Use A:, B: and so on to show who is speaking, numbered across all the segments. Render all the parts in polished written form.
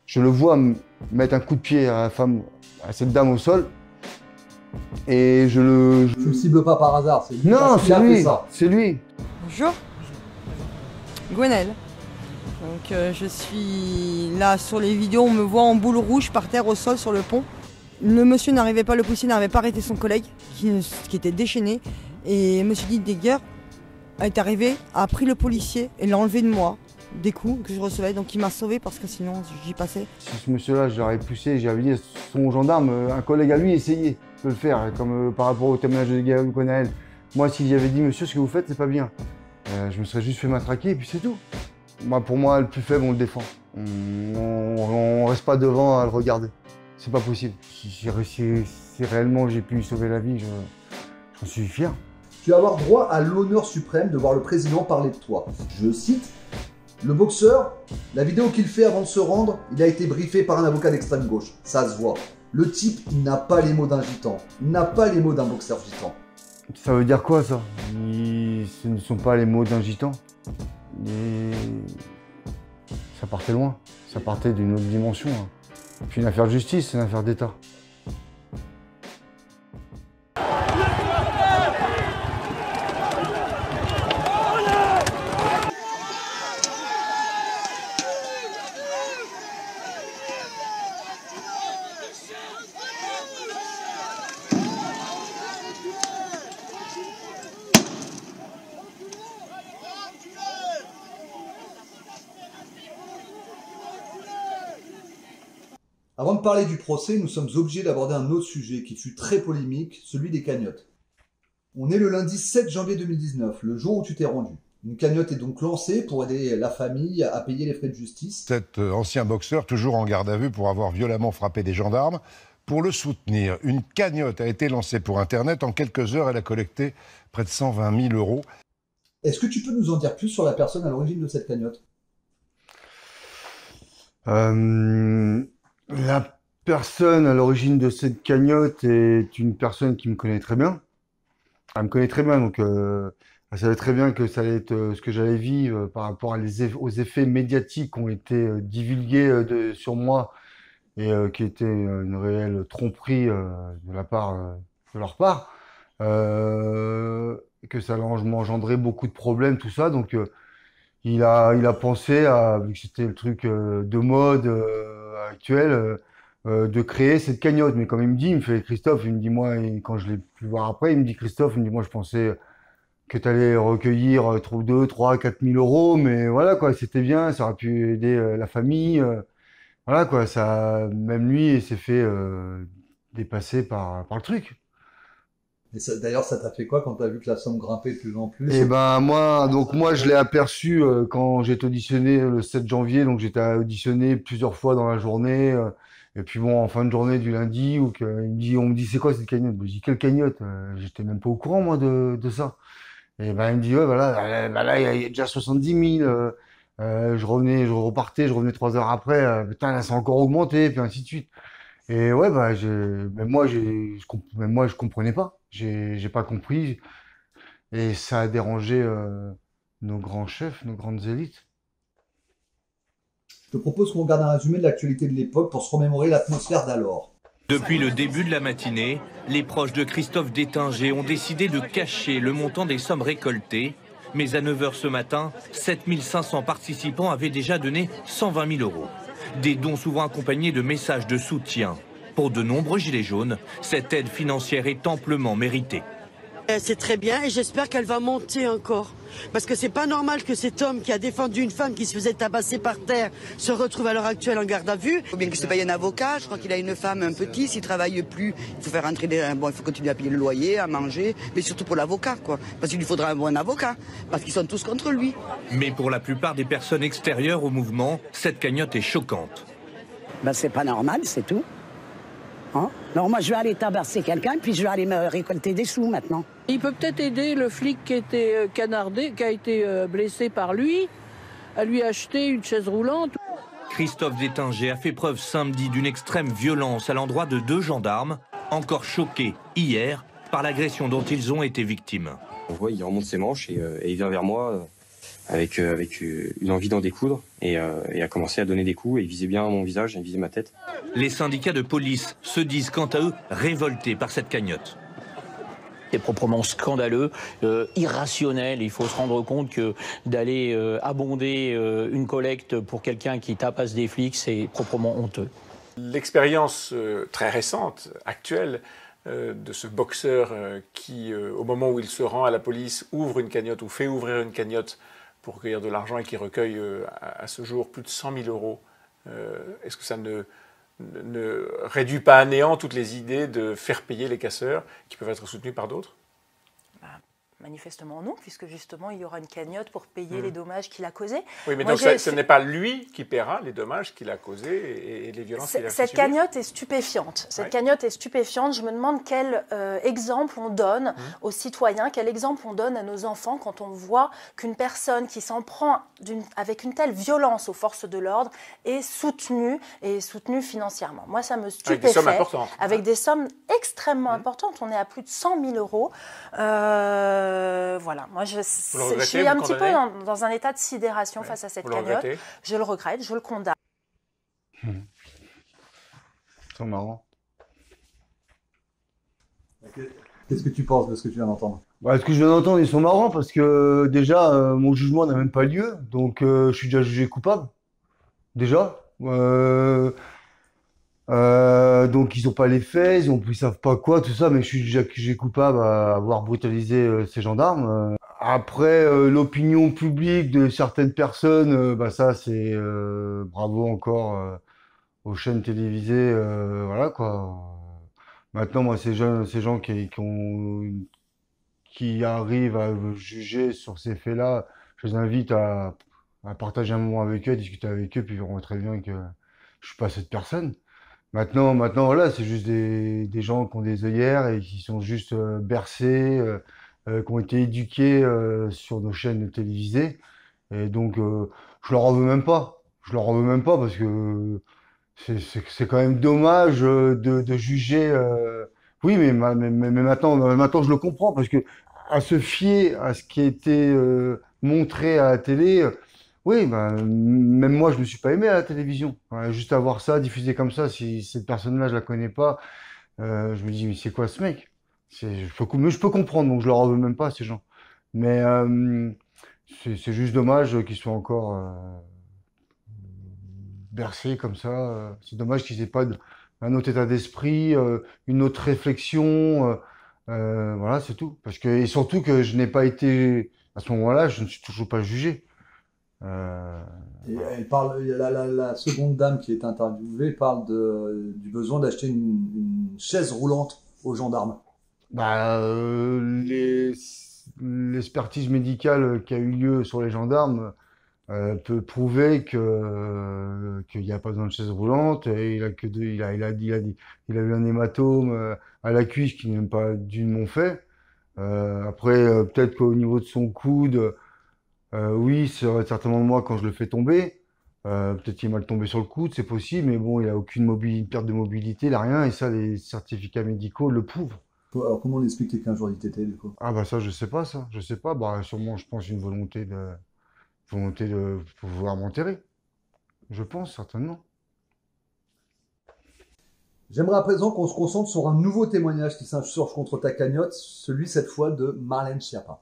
A: Je le vois mettre un coup de pied à la femme, à cette dame au sol. Et je le...
B: Tu le cibles pas par hasard, c'est lui.
A: Non, c'est lui, c'est lui.
C: Bonjour, Gwenaëlle. Donc je suis là sur les vidéos, on me voit en boule rouge par terre au sol sur le pont. Le monsieur n'arrivait pas, le policier n'arrivait pas à arrêter son collègue qui était déchaîné. Et monsieur Didier est arrivé, a pris le policier et l'a enlevé de moi. Des coups que je recevais, donc il m'a sauvé parce que sinon j'y passais. Si
A: ce monsieur-là, je l'aurais poussé, j'avais dit à son gendarme, un collègue à lui essayait de le faire, comme par rapport au témoignage de Gwenaëlle. Moi, si j'avais dit, monsieur, ce que vous faites, c'est pas bien, je me serais juste fait matraquer et puis c'est tout. Moi, pour moi, le plus faible, on le défend. On reste pas devant à le regarder. C'est pas possible. Si réellement j'ai pu lui sauver la vie, j'en suis fier.
B: Tu vas avoir droit à l'honneur suprême de voir le président parler de toi. Je cite. Le boxeur, la vidéo qu'il fait avant de se rendre, il a été briefé par un avocat d'extrême gauche. Ça se voit. Le type, il n'a pas les mots d'un gitan. Il n'a pas les mots d'un boxeur gitan.
A: Ça veut dire quoi, ça? Ce ne sont pas les mots d'un gitan. Ça partait loin. Ça partait d'une autre dimension. Hein. Puis une affaire de justice, c'est une affaire d'État.
B: Avant de parler du procès, nous sommes obligés d'aborder un autre sujet qui fut très polémique, celui des cagnottes. On est le lundi 7 janvier 2019, le jour où tu t'es rendu. Une cagnotte est donc lancée pour aider la famille à payer les frais de justice.
D: Cet ancien boxeur, toujours en garde à vue pour avoir violemment frappé des gendarmes, pour le soutenir, une cagnotte a été lancée pour Internet. En quelques heures, elle a collecté près de 120 000 €.
B: Est-ce que tu peux nous en dire plus sur la personne à l'origine de cette cagnotte?
A: La personne à l'origine de cette cagnotte est une personne qui me connaît très bien. Elle me connaît très bien, donc elle savait très bien que ça allait être ce que j'allais vivre par rapport aux effets médiatiques qui ont été divulgués sur moi et qui étaient une réelle tromperie de leur part, que ça allait engendrer beaucoup de problèmes, tout ça. Donc il a pensé, vu que c'était le truc de mode actuel, de créer cette cagnotte. Mais comme il me fait Christophe, il me dit moi, et quand je l'ai pu voir après, il me dit Christophe, il me dit moi je pensais que tu allais recueillir 2, 3, 4 000 €, mais voilà quoi, c'était bien, ça aurait pu aider la famille. Voilà quoi, ça, même lui, il s'est fait dépasser par le truc.
B: D'ailleurs, ça t'a fait quoi quand t'as vu que la somme grimpait de plus en plus?
A: Eh ben moi je l'ai aperçu quand j'ai été auditionné le 7 janvier, donc j'étais auditionné plusieurs fois dans la journée. Et puis bon, en fin de journée du lundi, on me dit c'est quoi cette cagnotte? Je dis quelle cagnotte? J'étais même pas au courant moi de ça. Et ben il me dit ouais voilà, là il y a déjà 70 000. Je repartais, je revenais 3 heures après. Putain là c'est encore augmenté, puis ainsi de suite. Et ouais bah même moi je comprenais pas. J'ai pas compris. Et ça a dérangé nos grands chefs, nos grandes élites.
B: Je te propose qu'on regarde un résumé de l'actualité de l'époque pour se remémorer l'atmosphère d'alors.
E: Depuis le début de la matinée, les proches de Christophe Détinger ont décidé de cacher le montant des sommes récoltées. Mais à 9 h ce matin, 7 500 participants avaient déjà donné 120 000 €. Des dons souvent accompagnés de messages de soutien. Pour de nombreux gilets jaunes, cette aide financière est amplement méritée.
F: C'est très bien et j'espère qu'elle va monter encore. Parce que c'est pas normal que cet homme qui a défendu une femme qui se faisait tabasser par terre se retrouve à l'heure actuelle en garde à vue.
G: Il faut bien qu'il se paye un avocat, je crois qu'il a une femme, un petit, s'il travaille plus, il faut faire rentrer il faut continuer à payer le loyer, à manger, mais surtout pour l'avocat, quoi. Parce qu'il lui faudra un bon avocat, parce qu'ils sont tous contre lui.
E: Mais pour la plupart des personnes extérieures au mouvement, cette cagnotte est choquante.
G: Ben c'est pas normal, c'est tout. Hein? Non, moi je vais aller tabasser quelqu'un, puis je vais aller me récolter des sous maintenant.
H: Il peut peut-être aider le flic qui a été canardé, qui a été blessé par lui, à lui acheter une chaise roulante.
E: Christophe Détinger a fait preuve samedi d'une extrême violence à l'endroit de 2 gendarmes, encore choqués hier par l'agression dont ils ont été victimes.
I: On voit, il remonte ses manches et il vient vers moi avec une envie d'en découdre et a commencé à donner des coups et il visait bien mon visage, il visait ma tête.
E: Les syndicats de police se disent quant à eux révoltés par cette cagnotte.
J: C'est proprement scandaleux, irrationnel. Il faut se rendre compte que d'aller abonder une collecte pour quelqu'un qui tapasse des flics, c'est proprement honteux.
K: L'expérience très récente, actuelle, de ce boxeur qui, au moment où il se rend à la police, ouvre une cagnotte ou fait ouvrir une cagnotte pour recueillir de l'argent et qui recueille à ce jour plus de 100 000 euros, est-ce que ça ne réduit pas à néant toutes les idées de faire payer les casseurs qui peuvent être soutenus par d'autres?
L: Manifestement non, puisque justement il y aura une cagnotte pour payer les dommages qu'il a causés.
K: Oui, mais donc ce n'est pas lui qui paiera les dommages qu'il a causés et les violences qu'il a fait subir.
L: Cette cagnotte est stupéfiante. Cette cagnotte est stupéfiante. Je me demande quel exemple on donne aux citoyens, quel exemple on donne à nos enfants quand on voit qu'une personne qui s'en prend avec une telle violence aux forces de l'ordre est soutenue financièrement. Moi, ça me stupéfait.
K: Avec des sommes importantes.
L: Avec des sommes extrêmement importantes. On est à plus de 100 000 euros. Voilà, moi je suis un petit peu dans un état de sidération face à cette cagnotte. Je le regrette, je le condamne.
A: C'est marrant.
B: Qu'est-ce que tu penses de ce que tu viens d'entendre?
A: Ce que je viens d'entendre, ils sont marrants parce que déjà, mon jugement n'a même pas lieu, donc je suis déjà jugé coupable. Déjà. Donc ils n'ont pas les faits, ils savent pas quoi, tout ça, mais je suis déjà jugé coupable à avoir brutalisé ces gendarmes. Après, l'opinion publique de certaines personnes, ça c'est bravo encore aux chaînes télévisées, voilà quoi. Maintenant, moi, ces gens qui arrivent à juger sur ces faits-là, je les invite à partager un moment avec eux, à discuter avec eux, puis ils verront très bien que je suis pas cette personne. Maintenant, voilà, c'est juste des gens qui ont des œillères et qui sont juste bercés, qui ont été éduqués sur nos chaînes télévisées. Et donc, je leur en veux même pas. Je leur en veux même pas parce que c'est quand même dommage de juger. Oui, mais maintenant, je le comprends parce que à se fier à ce qui a été montré à la télé. Oui, même moi, je me suis pas aimé à la télévision. Juste à voir ça, diffusé comme ça, si cette personne-là, je la connais pas, je me dis, mais c'est quoi ce mec? Je peux comprendre, donc je leur en veux même pas, ces gens. Mais c'est juste dommage qu'ils soient encore bercés comme ça. C'est dommage qu'ils aient pas un autre état d'esprit, une autre réflexion. Voilà, c'est tout. Et surtout que je n'ai pas été, à ce moment-là, je ne suis toujours pas jugé.
B: Et elle parle, la seconde dame qui est interviewée parle du besoin d'acheter une chaise roulante aux gendarmes.
A: L'expertise médicale qui a eu lieu sur les gendarmes peut prouver qu'il n'y a pas besoin de chaise roulante. Et il a eu un hématome à la cuisse qui n'est même pas dûment fait. Après, peut-être qu'au niveau de son coude, oui, c'est certainement moi quand je le fais tomber. Peut-être qu'il est mal tombé sur le coude, c'est possible, mais bon, il a aucune perte de mobilité, il a rien, et ça, les certificats médicaux le prouvent.
B: Alors, comment on explique qu'un jour d'ITT, du coup?
A: Ça, je sais pas, ça. Je sais pas. Sûrement, je pense, une volonté de pouvoir m'enterrer. Je pense, certainement.
B: J'aimerais à présent qu'on se concentre sur un nouveau témoignage qui s'insurge contre ta cagnotte, celui cette fois de Marlène Schiappa.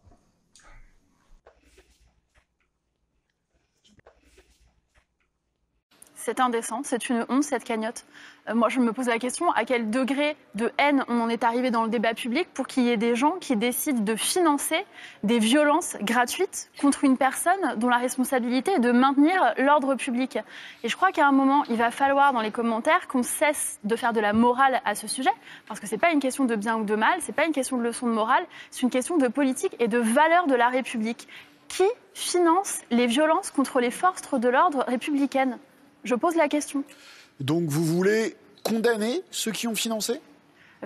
M: C'est indécent, c'est une honte cette cagnotte. Moi je me pose la question, à quel degré de haine on en est arrivé dans le débat public pour qu'il y ait des gens qui décident de financer des violences gratuites contre une personne dont la responsabilité est de maintenir l'ordre public. Et je crois qu'à un moment, il va falloir dans les commentaires qu'on cesse de faire de la morale à ce sujet, parce que c'est pas une question de bien ou de mal, c'est pas une question de leçon de morale, c'est une question de politique et de valeur de la République. Qui finance les violences contre les forces de l'ordre républicaines ? Je pose la question.
N: Donc vous voulez condamner ceux qui ont financé ?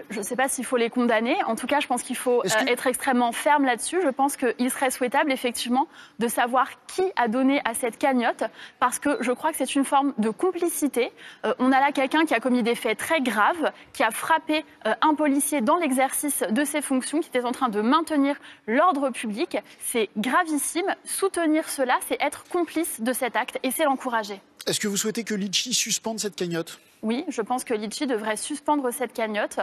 M: Je ne sais pas s'il faut les condamner. En tout cas, je pense qu'il faut être extrêmement ferme là-dessus. Je pense qu'il serait souhaitable, effectivement, de savoir qui a donné à cette cagnotte, parce que je crois que c'est une forme de complicité. On a là quelqu'un qui a commis des faits très graves, qui a frappé un policier dans l'exercice de ses fonctions, qui était en train de maintenir l'ordre public. C'est gravissime. Soutenir cela, c'est être complice de cet acte et c'est l'encourager.
N: Est-ce que vous souhaitez que Litchi suspende cette cagnotte ?
M: Oui, je pense que Litchi devrait suspendre cette cagnotte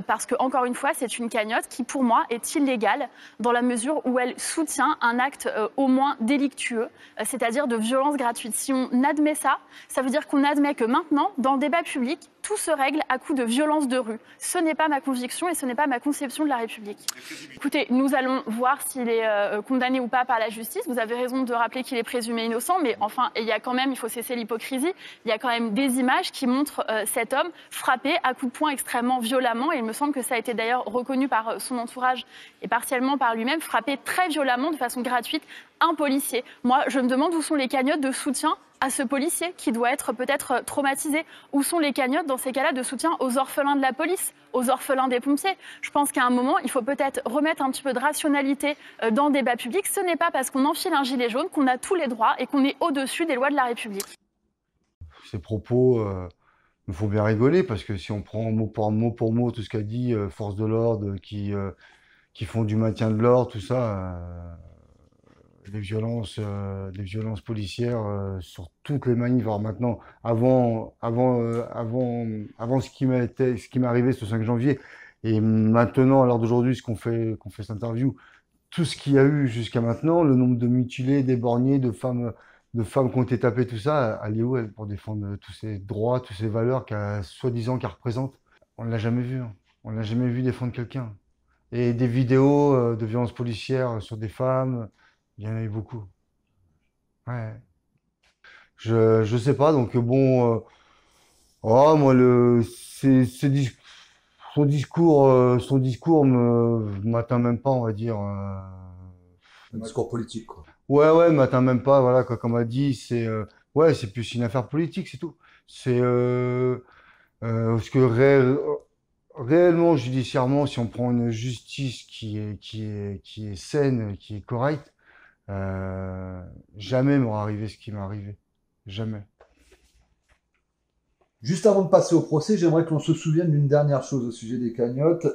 M: parce que, encore une fois, c'est une cagnotte qui, pour moi, est illégale dans la mesure où elle soutient un acte au moins délictueux, c'est-à-dire de violence gratuite. Si on admet ça, ça veut dire qu'on admet que maintenant, dans le débat public, tout se règle à coup de violence de rue. Ce n'est pas ma conviction et ce n'est pas ma conception de la République. Écoutez, nous allons voir s'il est condamné ou pas par la justice. Vous avez raison de rappeler qu'il est présumé innocent, mais enfin, il y a quand même, il faut cesser l'hypocrisie, il y a quand même des images qui montrent cet homme frappé à coups de poing extrêmement violemment, et il me semble que ça a été d'ailleurs reconnu par son entourage et partiellement par lui-même, frappé très violemment, de façon gratuite, un policier. Moi, je me demande où sont les cagnottes de soutien à ce policier qui doit être peut-être traumatisé. Où sont les cagnottes dans ces cas-là de soutien aux orphelins de la police, aux orphelins des pompiers? Je pense qu'à un moment, il faut peut-être remettre un petit peu de rationalité dans le débat public. Ce n'est pas parce qu'on enfile un gilet jaune qu'on a tous les droits et qu'on est au-dessus des lois de la République.
A: Ces propos me font bien rigoler parce que si on prend mot pour mot tout ce qu'a dit force de l'ordre qui font du maintien de l'ordre, tout ça, les violences policières sur toutes les manifs. Alors maintenant, avant ce qui m'est arrivé ce 5 janvier, et maintenant, à l'heure d'aujourd'hui, qu'on fait cette interview, tout ce qu'il y a eu jusqu'à maintenant, le nombre de mutilés, d'éborgnés, de femmes qui ont été tapées, tout ça, elle est où, elle, pour défendre tous ces droits, toutes ces valeurs soi-disant qu'elle représente? On ne l'a jamais vu. Hein. On ne l'a jamais vu défendre quelqu'un. Et des vidéos de violences policières sur des femmes, il y en a eu beaucoup. Ouais. Je sais pas, donc bon, moi son discours m'atteint même pas, on va dire.
B: Un discours politique, quoi.
A: Ouais, m'atteint même pas, voilà, quoi, comme on a dit, c'est plus une affaire politique, c'est tout. C'est parce que réellement, judiciairement, si on prend une justice qui est saine, qui est correcte, jamais m'aura arrivé ce qui m'est arrivé. Jamais.
B: Juste avant de passer au procès, j'aimerais que l'on se souvienne d'une dernière chose au sujet des cagnottes.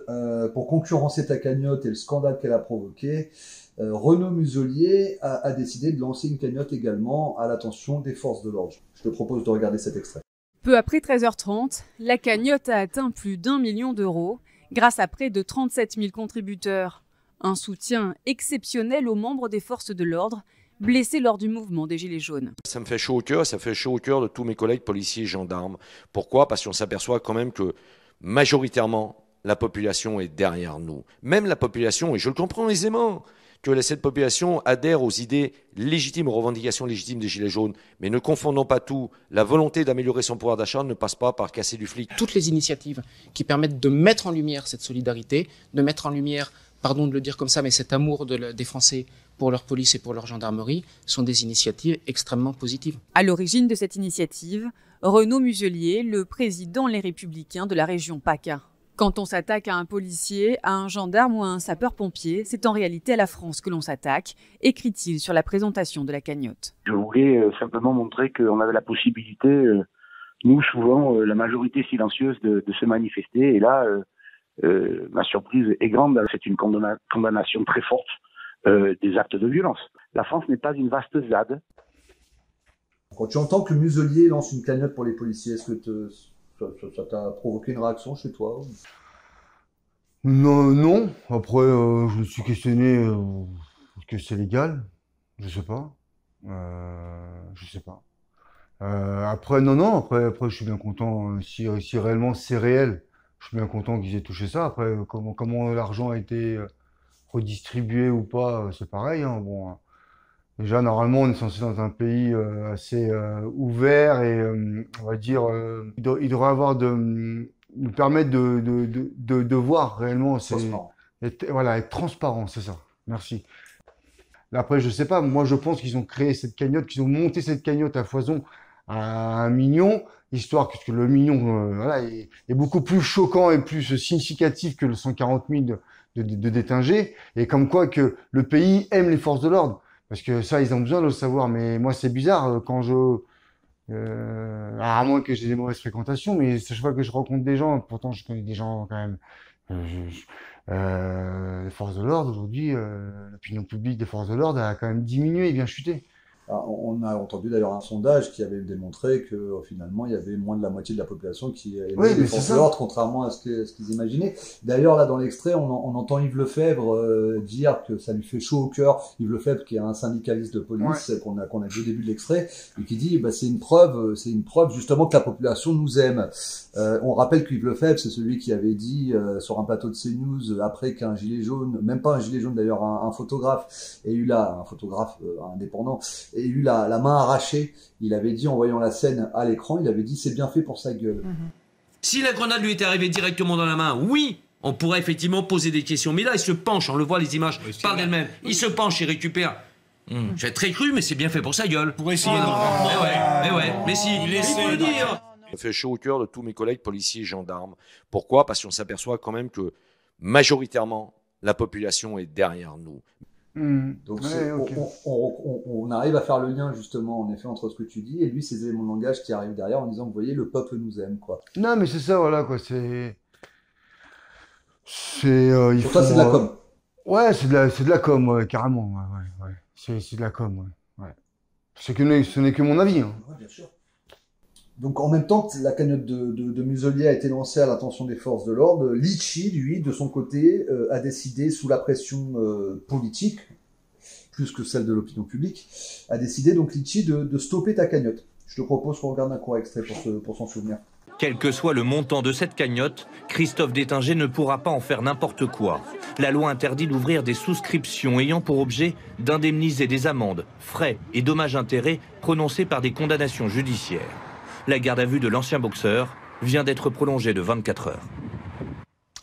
B: Pour concurrencer ta cagnotte et le scandale qu'elle a provoqué, Renaud Muselier a décidé de lancer une cagnotte également à l'attention des forces de l'ordre. Je te propose de regarder cet extrait.
O: Peu après 13h30, la cagnotte a atteint plus d'1 million d'euros grâce à près de 37 000 contributeurs. Un soutien exceptionnel aux membres des forces de l'ordre blessés lors du mouvement des Gilets jaunes.
P: Ça me fait chaud au cœur, ça fait chaud au cœur de tous mes collègues policiers et gendarmes. Pourquoi? Parce qu'on s'aperçoit quand même que majoritairement, la population est derrière nous. Même la population, et je le comprends aisément, que cette population adhère aux idées légitimes, aux revendications légitimes des Gilets jaunes. Mais ne confondons pas tout. La volonté d'améliorer son pouvoir d'achat ne passe pas par casser du flic.
Q: Toutes les initiatives qui permettent de mettre en lumière cette solidarité, de mettre en lumière, pardon de le dire comme ça, mais cet amour des Français pour leur police et pour leur gendarmerie, sont des initiatives extrêmement positives.
O: À l'origine de cette initiative, Renaud Muselier, le président Les Républicains de la région PACA. Quand on s'attaque à un policier, à un gendarme ou à un sapeur-pompier, c'est en réalité à la France que l'on s'attaque, écrit-il sur la présentation de la cagnotte.
R: Je voulais simplement montrer qu'on avait la possibilité, nous souvent, la majorité silencieuse, de se manifester. Et là, ma surprise est grande, c'est une condamnation très forte des actes de violence. La France n'est pas une vaste ZAD.
B: Quand tu entends que Muselier lance une cagnotte pour les policiers, est-ce que ça t'a provoqué une réaction chez toi?
A: Non. Après, je me suis questionné est-ce que c'est légal? Je sais pas. Après, non. Après, je suis bien content si réellement c'est réel. Je suis bien content qu'ils aient touché ça. Après, comment l'argent a été redistribué ou pas, c'est pareil. Hein. Bon, déjà, normalement, on est censé dans un pays assez ouvert et on va dire, il devrait avoir nous permettre de voir réellement. Être transparent, c'est ça. Merci. Après, je sais pas. Moi, je pense qu'ils ont créé cette cagnotte, qu'ils ont monté cette cagnotte à foison à 1 million histoire que le million voilà, est beaucoup plus choquant et plus significatif que le 140 000 de détingés, et comme quoi que le pays aime les forces de l'ordre. Parce que ça, ils ont besoin de le savoir. Mais moi, c'est bizarre quand à moins que j'ai des mauvaises fréquentations, mais chaque fois que je rencontre des gens, pourtant je connais des gens quand même, les forces de l'ordre, aujourd'hui, l'opinion publique des forces de l'ordre a quand même diminué et bien chuté.
B: Alors, on a entendu d'ailleurs un sondage qui avait démontré que finalement il y avait moins de la moitié de la population qui aimait les forces de l'ordre, contrairement à ce qu'ils imaginaient. D'ailleurs là dans l'extrait on entend Yves Lefebvre dire que ça lui fait chaud au cœur. Yves Lefebvre qui est un syndicaliste de police qu'on a vu au début de l'extrait et qui dit c'est une preuve justement que la population nous aime. On rappelle que Yves Lefebvre c'est celui qui avait dit sur un plateau de CNews après qu'un gilet jaune, même pas un gilet jaune d'ailleurs, un photographe ait eu là, un photographe indépendant et eu la main arrachée, il avait dit en voyant la scène à l'écran, il avait dit c'est bien fait pour sa gueule.
S: Si la grenade lui était arrivée directement dans la main, oui, on pourrait effectivement poser des questions. Mais là, il se penche, on le voit, les images parlent d'elles-mêmes. Il se penche, il récupère. J'ai très cru, mais c'est bien fait pour sa gueule.
N: Pour essayer
S: mais si, il faut le dire.
P: Ça fait chaud au cœur de tous mes collègues policiers et gendarmes. Pourquoi? Parce qu'on s'aperçoit quand même que majoritairement, la population est derrière nous.
B: Donc on arrive à faire le lien justement en effet entre ce que tu dis et lui ces éléments de langage qui arrivent derrière en disant vous voyez le peuple nous aime quoi.
A: Non mais c'est ça voilà quoi, c'est
B: pour toi c'est de la com.
A: Ouais c'est de la com ouais, carrément ouais. C'est de la com ouais. Ce n'est que mon avis hein.
B: Ouais, bien sûr. Donc en même temps que la cagnotte de Muselier a été lancée à l'attention des forces de l'ordre, Litchi, lui, de son côté, a décidé, sous la pression politique, plus que celle de l'opinion publique, a décidé donc Litchi de stopper ta cagnotte. Je te propose qu'on regarde un court extrait pour s'en souvenir.
E: Quel que soit le montant de cette cagnotte, Christophe Détinger ne pourra pas en faire n'importe quoi. La loi interdit d'ouvrir des souscriptions ayant pour objet d'indemniser des amendes, frais et dommages-intérêts prononcés par des condamnations judiciaires. La garde à vue de l'ancien boxeur vient d'être prolongée de 24 heures.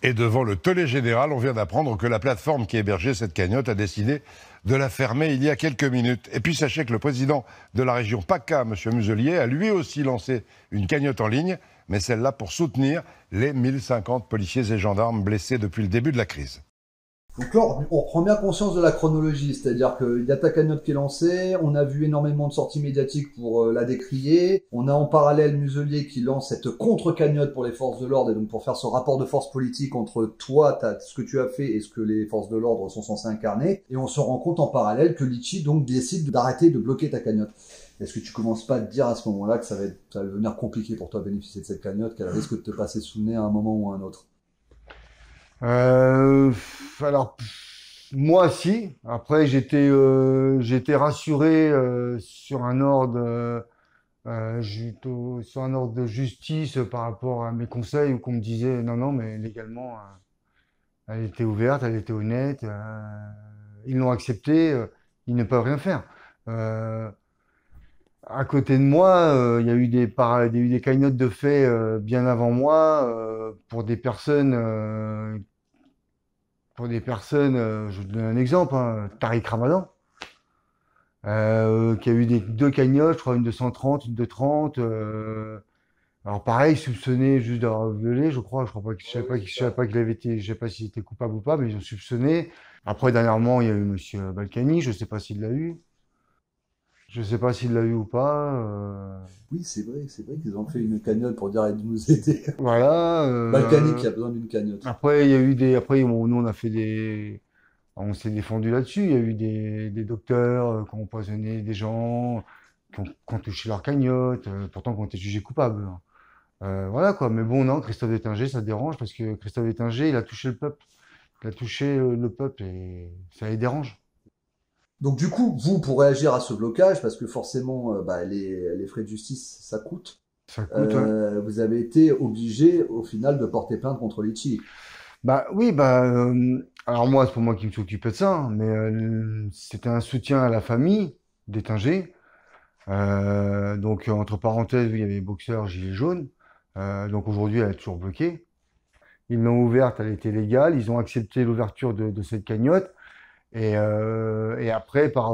D: Et devant le tollé général, on vient d'apprendre que la plateforme qui hébergeait cette cagnotte a décidé de la fermer il y a quelques minutes. Et puis sachez que le président de la région PACA, M. Muselier, a lui aussi lancé une cagnotte en ligne, mais celle-là pour soutenir les 1050 policiers et gendarmes blessés depuis le début de la crise.
B: Donc là, on reprend bien conscience de la chronologie, c'est-à-dire qu'il y a ta cagnotte qui est lancée, on a vu énormément de sorties médiatiques pour la décrier, on a en parallèle Muselier qui lance cette contre-cagnotte pour les forces de l'ordre, et donc pour faire ce rapport de force politique entre toi, ce que tu as fait et ce que les forces de l'ordre sont censées incarner, et on se rend compte en parallèle que Litchi donc décide d'arrêter de bloquer ta cagnotte. Est-ce que tu commences pas à te dire à ce moment-là que ça va devenir compliqué pour toi de bénéficier de cette cagnotte, qu'elle risque de te passer sous le nez à un moment ou à un autre?
A: Alors moi si. Après j'étais rassuré sur un ordre de justice par rapport à mes conseils où qu'on me disait non mais légalement elle était ouverte, elle était honnête, ils l'ont accepté, ils ne peuvent rien faire. À côté de moi, il y a eu des cagnottes de fait bien avant moi pour des personnes, je vous donne un exemple, hein, Tariq Ramadan, qui a eu deux cagnottes, je crois une de 130, une de 30. Alors pareil, soupçonné juste d'avoir violé, je savais pas qu'il avait été, je sais pas s'il était coupable ou pas, mais ils ont soupçonné. Après dernièrement, il y a eu Monsieur Balkany, je sais pas s'il l'a eu. Je sais pas s'il l'a eu ou pas.
B: Oui, c'est vrai qu'ils ont fait une cagnotte pour dire de nous aider.
A: Voilà.
B: Balkany qui a besoin d'une cagnotte.
A: Après, nous on s'est défendu là-dessus. Il y a eu des docteurs qui ont empoisonné des gens, qui ont touché leur cagnotte, pourtant qui ont été jugés coupables. Voilà quoi. Mais bon, non, Christophe Détinger, ça dérange parce que Christophe Détinger, il a touché le peuple. Il a touché le peuple et ça les dérange.
B: Donc du coup, vous, pour réagir à ce blocage, parce que forcément, les frais de justice, ça coûte.
A: Ça coûte, ouais.
B: Vous avez été obligé, au final, de porter plainte contre Litchi.
A: Alors moi, c'est pas moi qui me suis occupé de ça, hein, mais c'était un soutien à la famille Détinger. Donc entre parenthèses, il y avait boxeur gilet jaune. Donc aujourd'hui, elle est toujours bloquée. Ils l'ont ouverte, elle était légale. Ils ont accepté l'ouverture de cette cagnotte. Et après, par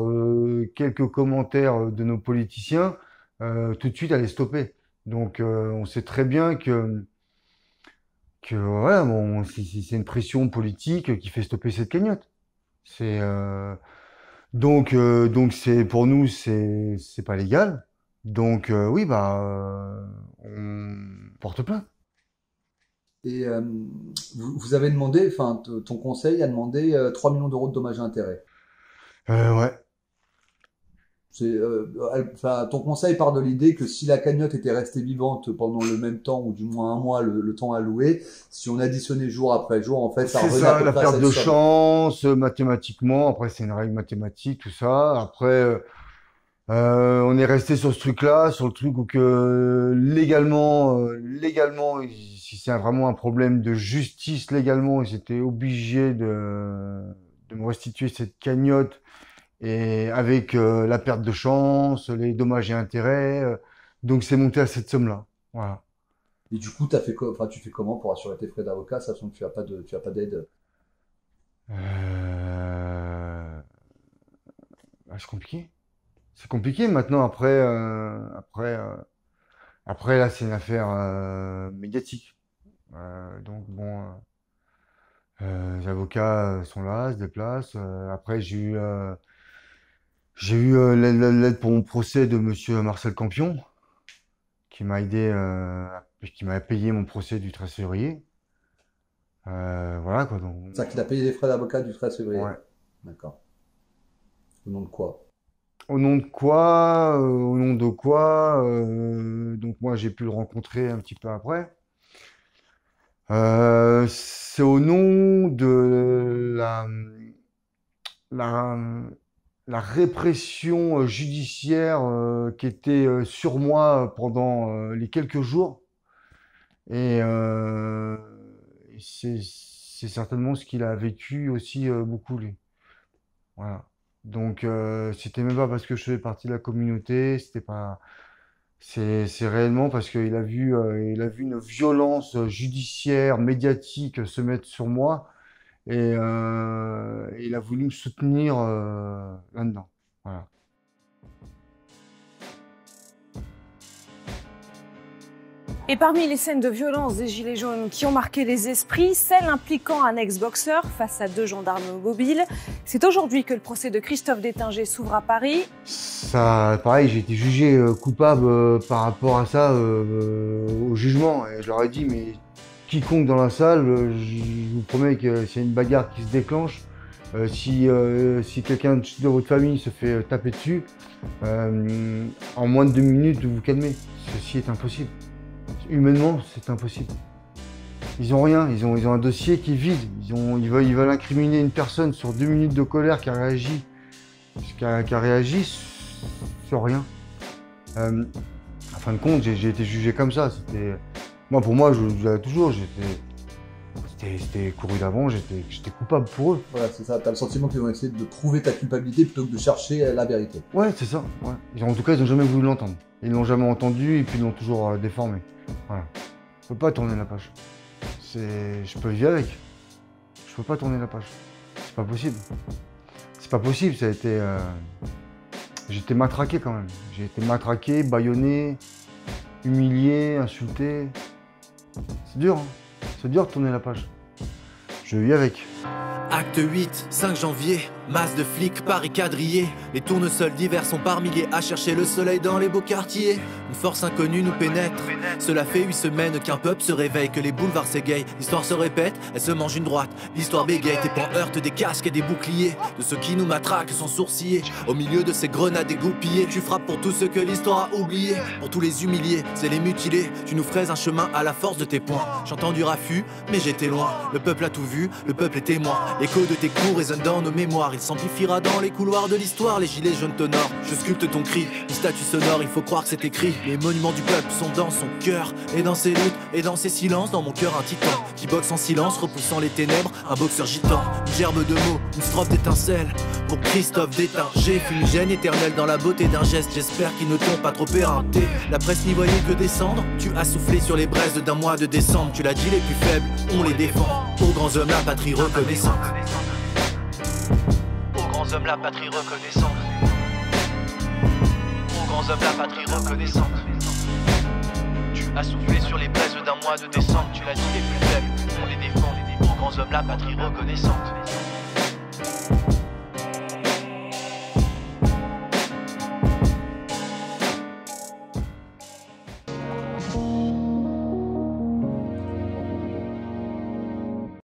A: quelques commentaires de nos politiciens, tout de suite, elle est stoppée. Donc, on sait très bien que voilà, bon, c'est une pression politique qui fait stopper cette cagnotte. C'est donc pour nous c'est pas légal. Donc oui, on porte plainte.
B: Et vous avez demandé, enfin ton conseil a demandé 3 millions d'euros de dommages et intérêts.
A: Ouais.
B: Ton conseil part de l'idée que si la cagnotte était restée vivante pendant le même temps, ou du moins un mois, le temps alloué, si on additionnait jour après jour, en fait, ça revenait à peu près à
A: la perte
B: cette
A: de
B: somme.
A: chance, mathématiquement, après c'est une règle mathématique, tout ça. Après, on est resté sur ce truc-là, sur le truc où que légalement, si c'est vraiment un problème de justice légalement, ils étaient obligés de me restituer cette cagnotte. Et avec la perte de chance, les dommages et intérêts, donc c'est monté à cette somme-là. Voilà.
B: Et du coup, tu fais comment pour assurer tes frais d'avocat, sachant que tu as pas d'aide?
A: C'est compliqué. C'est compliqué maintenant. Après là, c'est une affaire médiatique. Donc bon, les avocats sont là, se déplacent. Après, j'ai eu l'aide pour mon procès de monsieur Marcel Campion, qui m'a aidé, qui m'a payé mon procès du 13 février. Voilà quoi.
B: C'est-à-dire qu'il a payé les frais d'avocat du 13 février.
A: Ouais.
B: D'accord. Au nom de quoi?
A: Au nom de quoi? Au nom de quoi? Donc moi j'ai pu le rencontrer un petit peu après. C'est au nom de la répression judiciaire qui était sur moi pendant les quelques jours. Et c'est certainement ce qu'il a vécu aussi beaucoup, lui. Voilà. Donc, c'était même pas parce que je faisais partie de la communauté, c'était pas. C'est réellement parce qu'il a vu une violence judiciaire, médiatique se mettre sur moi. Et il a voulu me soutenir là-dedans. Voilà.
T: Et parmi les scènes de violence des Gilets jaunes qui ont marqué les esprits, celle impliquant un ex-boxeur face à 2 gendarmes mobiles. C'est aujourd'hui que le procès de Christophe Détinger s'ouvre à Paris.
A: Ça, pareil, j'ai été jugé coupable par rapport à ça au jugement. Et je leur ai dit, mais quiconque dans la salle, je vous promets que s'il y a une bagarre qui se déclenche, si quelqu'un de votre famille se fait taper dessus, en moins de 2 minutes, vous vous calmez. Ceci est impossible. Humainement, c'est impossible. Ils ont rien, ils ont un dossier qui est vide. Ils veulent incriminer une personne sur 2 minutes de colère qui a réagi sur rien. En fin de compte, j'ai été jugé comme ça. Pour moi, je l'avais toujours. C'était couru d'avant, j'étais coupable pour eux.
B: Voilà, c'est ça. T'as le sentiment qu'ils ont essayé de prouver ta culpabilité plutôt que de chercher la vérité.
A: Ouais, c'est ça. Ouais. En tout cas, ils n'ont jamais voulu l'entendre. Ils l'ont jamais entendu et puis ils l'ont toujours déformé. Voilà. Je peux pas tourner la page. Je peux vivre avec. Je peux pas tourner la page. C'est pas possible. C'est pas possible. Ça a été. J'ai été matraqué quand même. J'ai été matraqué, bâillonné, humilié, insulté. C'est dur. Hein. C'est dur de tourner la page. Je vis avec.
U: Acte 8, 5 janvier, masse de flics, Paris quadrillé. Les tournesols divers sont par milliers à chercher le soleil dans les beaux quartiers. Une force inconnue nous pénètre. Cela fait 8 semaines qu'un peuple se réveille, que les boulevards s'égayent. L'histoire se répète, elle se mange une droite. L'histoire bégaye, tes poings heurtent des casques et des boucliers. De ceux qui nous matraquent sont sourcillés. Au milieu de ces grenades égoupillées, tu frappes pour tous ceux que l'histoire a oubliés. Pour tous les humiliés, c'est les mutilés. Tu nous fraises un chemin à la force de tes poings. J'entends du raffut, mais j'étais loin. Le peuple a tout vu, le peuple est témoin. L'écho de tes coups résonne dans nos mémoires. Il s'amplifiera dans les couloirs de l'histoire. Les gilets jaunes t'honorent, je sculpte ton cri. Une statue sonore, il faut croire que c'est écrit. Les monuments du peuple sont dans son cœur. Et dans ses luttes, et dans ses silences. Dans mon cœur un titan qui boxe en silence, repoussant les ténèbres. Un boxeur gitan, une gerbe de mots, une strophe d'étincelles. Pour Christophe Détinger, fumigène éternelle dans la beauté d'un geste. J'espère qu'ils ne t'ont pas trop éreinté. La presse n'y voyait que descendre. Tu as soufflé sur les braises d'un mois de décembre. Tu l'as dit, les plus faibles, on les défend. Aux grands hommes, la patrie reconnaissante. Aux grands hommes, la patrie reconnaissante. Aux grands hommes, la patrie reconnaissante. à souffler sur les braises d'un mois de décembre. Tu l'as dit, les plus faibles, on les défend. Aux grands hommes, la patrie reconnaissante.